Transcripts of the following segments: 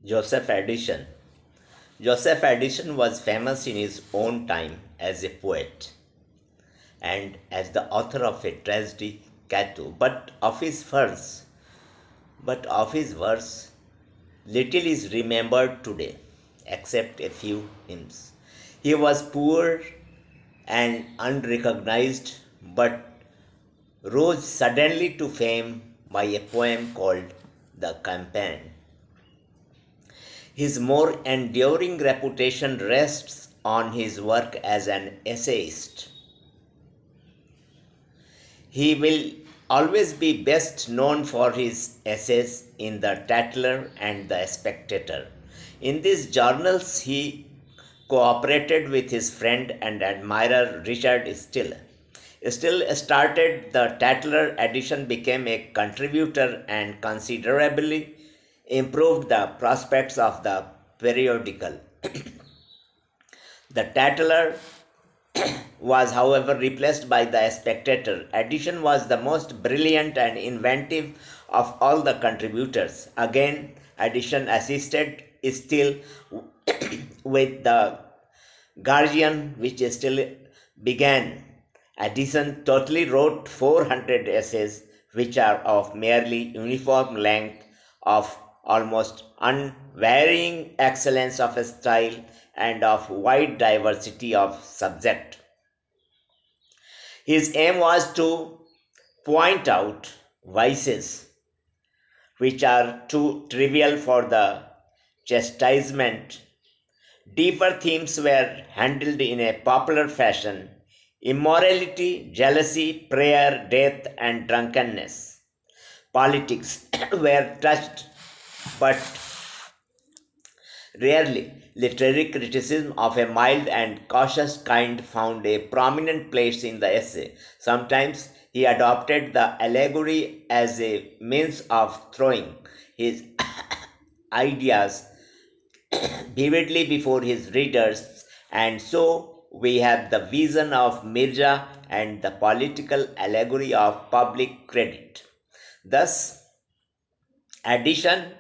Joseph Addison. Joseph Addison was famous in his own time as a poet and as the author of a tragedy, Cato. But of his verse, little is remembered today, except a few hymns. He was poor and unrecognized, but rose suddenly to fame by a poem called The Campaign. His more enduring reputation rests on his work as an essayist. He will always be best known for his essays in the Tatler and the Spectator. In these journals, he cooperated with his friend and admirer Richard Still. Still started the Tatler edition, became a contributor, and considerably improved the prospects of the periodical. The Tatler was, however, replaced by the Spectator. Edition was the most brilliant and inventive of all the contributors. Again, Edition assisted still with the Guardian, which still began. Addison totally wrote 400 essays, which are of merely uniform length, of almost unvarying excellence of style, and of wide diversity of subject. His aim was to point out vices which are too trivial for the chastisement. Deeper themes were handled in a popular fashion: immorality, jealousy, prayer, death, and drunkenness. Politics were touched, but rarely. Literary criticism of a mild and cautious kind found a prominent place in the essay. Sometimes he adopted the allegory as a means of throwing his ideas vividly before his readers, and so we have the vision of Mirza and the political allegory of public credit. Thus, Addison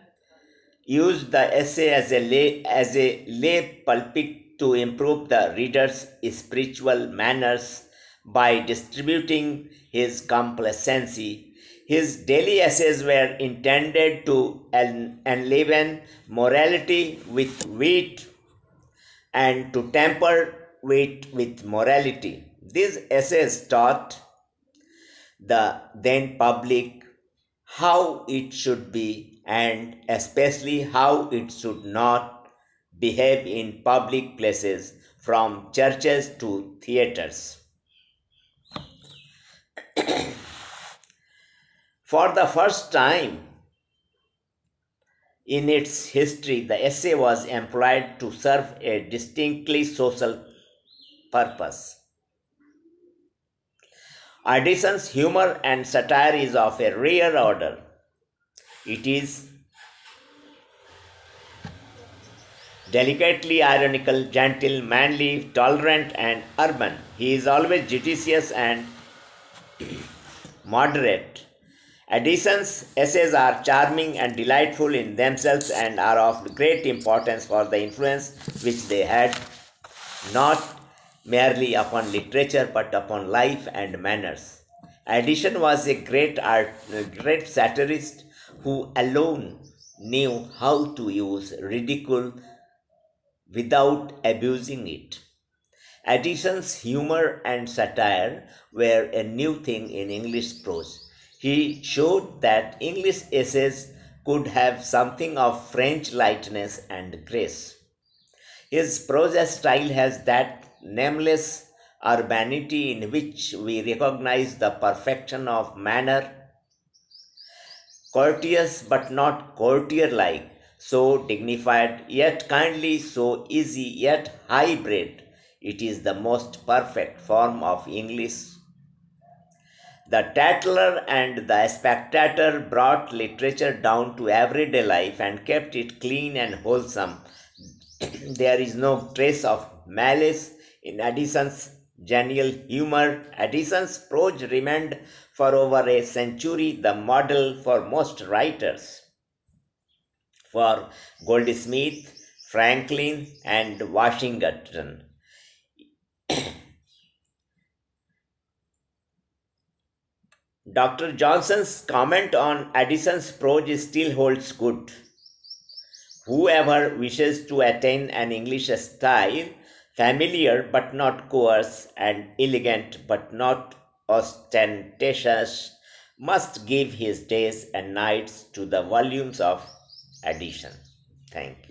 used the essay as a lay pulpit to improve the reader's spiritual manners by distributing his complacency. His daily essays were intended to enliven morality with wit and to temper wit with morality. These essays taught the then public how it should be, and especially how it should not behave in public places, from churches to theaters. For the first time in its history, the essay was employed to serve a distinctly social purpose. Addison's humor and satire is of a rare order. It is delicately ironical, gentle, manly, tolerant, and urban. He is always judicious and moderate. Addison's essays are charming and delightful in themselves and are of great importance for the influence which they had, not merely upon literature but upon life and manners. Addison was a great satirist who alone knew how to use ridicule without abusing it. Addison's humor and satire were a new thing in English prose. He showed that English essays could have something of French lightness and grace. His prose style has that nameless urbanity in which we recognize the perfection of manner, courteous but not courtier like, so dignified yet kindly, so easy yet high bred. It is the most perfect form of English. The Tatler and the Spectator brought literature down to everyday life and kept it clean and wholesome. There is no trace of malice in Addison's genial humor. Addison's prose remained for over a century the model for most writers. for Goldsmith, Franklin, and Washington. Dr. Johnson's comment on Addison's prose still holds good. Whoever wishes to attain an English style, familiar but not coarse, and elegant but not ostentatious, must give his days and nights to the volumes of Addison. Thank you.